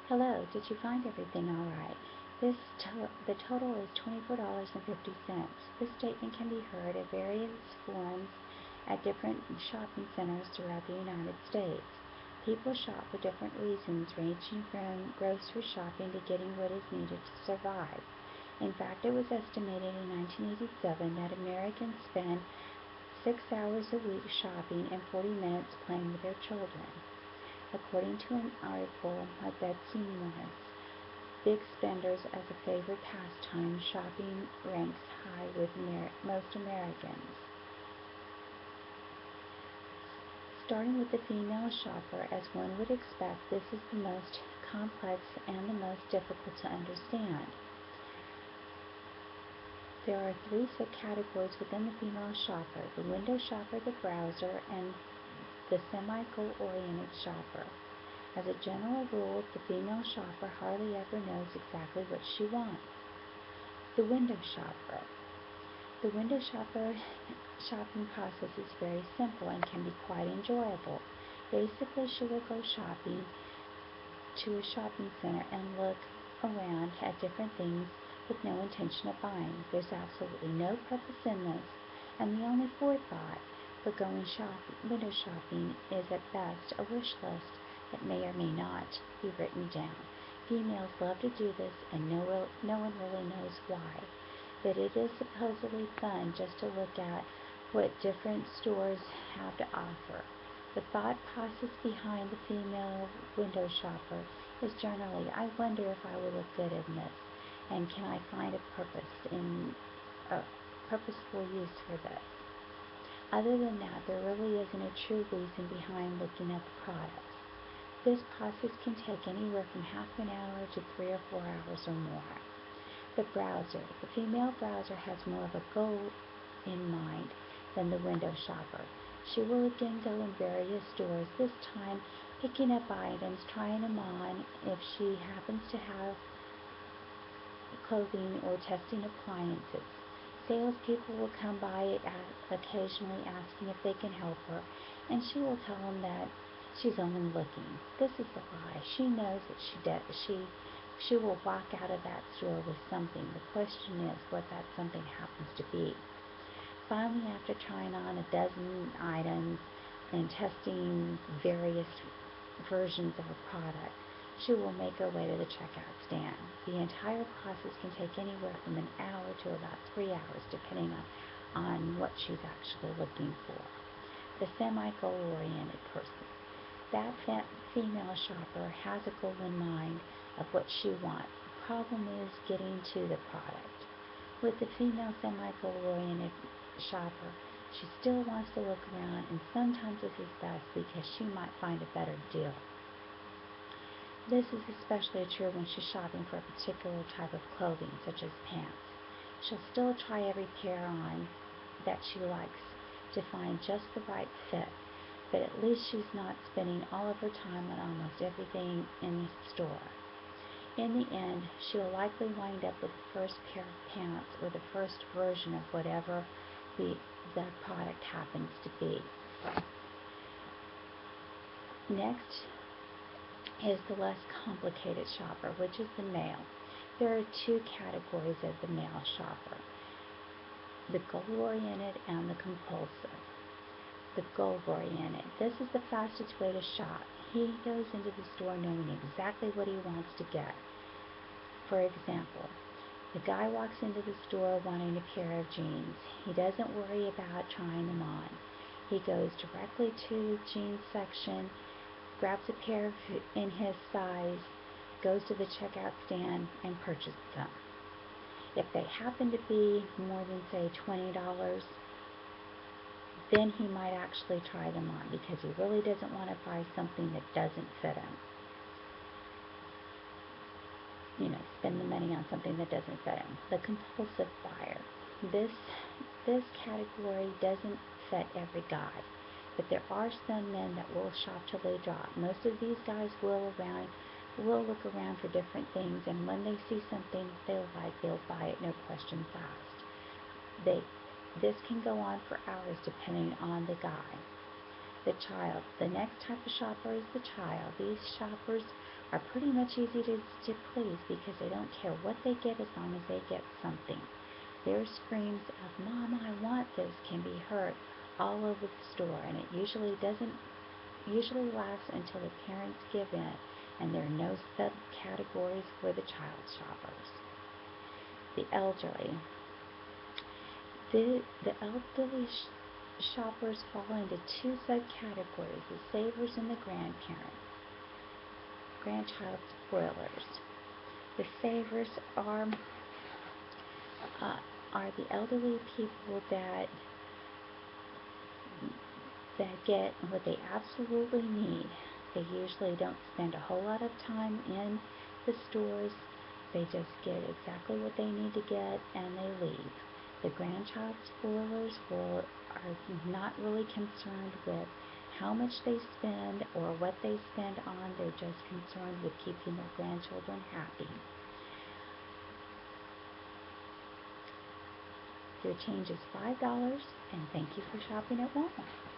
Hello, did you find everything all right? The total is $24.50. This statement can be heard at various forums at different shopping centers throughout the United States. People shop for different reasons, ranging from grocery shopping to getting what is needed to survive. In fact, it was estimated in 1987 that Americans spend 6 hours a week shopping and 40 minutes playing with their children. According to an article by Betsy Morris, big spenders as a favorite pastime, shopping ranks high with most Americans. Starting with the female shopper, as one would expect, this is the most complex and the most difficult to understand. There are three subcategories within the female shopper: the window shopper, the browser, and the semi-goal-oriented shopper. As a general rule, the female shopper hardly ever knows exactly what she wants. The window shopper. The window shopper shopping process is very simple and can be quite enjoyable. Basically, she will go shopping to a shopping center and look around at different things with no intention of buying. There's absolutely no purpose in this, and the only forethought for going window shopping is at best a wish list that may or may not be written down. Females love to do this, and no one really knows why. But it is supposedly fun just to look at what different stores have to offer. The thought process behind the female window shopper is generally, I wonder if I will look good in this, and can I find a purposeful use for this? Other than that, there really isn't a true reason behind looking at the products. This process can take anywhere from half an hour to 3 or 4 hours or more. The browser. The female browser has more of a goal in mind than the window shopper. She will again go in various stores, this time picking up items, trying them on if she happens to have clothing, or testing appliances. Salespeople will come by occasionally asking if they can help her, and she will tell them that she's only looking. This is a lie. She knows that she will walk out of that store with something. The question is what that something happens to be. Finally, after trying on a dozen items and testing various versions of a product, she will make her way to the checkout stand. The entire process can take anywhere from an hour to about 3 hours, depending on what she's actually looking for. The semi-goal-oriented person. That female shopper has a goal in mind of what she wants. The problem is getting to the product. With the female semi-goal-oriented shopper, she still wants to look around, and sometimes this is best because she might find a better deal. This is especially true when she's shopping for a particular type of clothing, such as pants. She'll still try every pair on that she likes to find just the right fit, but at least she's not spending all of her time on almost everything in the store. In the end, she'll likely wind up with the first pair of pants or the first version of whatever the product happens to be. Next is the less complicated shopper, which is the male. There are two categories of the male shopper: the goal-oriented and the compulsive. The goal-oriented. This is the fastest way to shop. He goes into the store knowing exactly what he wants to get. For example, the guy walks into the store wanting a pair of jeans. He doesn't worry about trying them on. He goes directly to the jeans section, grabs a pair in his size, goes to the checkout stand, and purchases them. If they happen to be more than, say, $20, then he might actually try them on because he really doesn't want to buy something that doesn't fit him. Spend the money on something that doesn't fit him. The compulsive buyer. This category doesn't fit every guy, but there are some men that will shop till they drop. Most of these guys will look around for different things, and when they see something they like, they'll buy it, no questions asked. This can go on for hours depending on the guy. The child. The next type of shopper is the child. These shoppers are pretty much easy to please because they don't care what they get as long as they get something. Their screams of "Mom, I want this" can be heard all over the store, and it usually lasts until the parents give in and there are no subcategories for the child shoppers. The elderly. The elderly shoppers fall into two subcategories: the savers and the grandchild spoilers. The savers are the elderly people that get what they absolutely need. They usually don't spend a whole lot of time in the stores. They just get exactly what they need to get and they leave. The grandchild spoilers are not really concerned with how much they spend or what they spend on. They're just concerned with keeping their grandchildren happy. Your change is $5, and thank you for shopping at Walmart.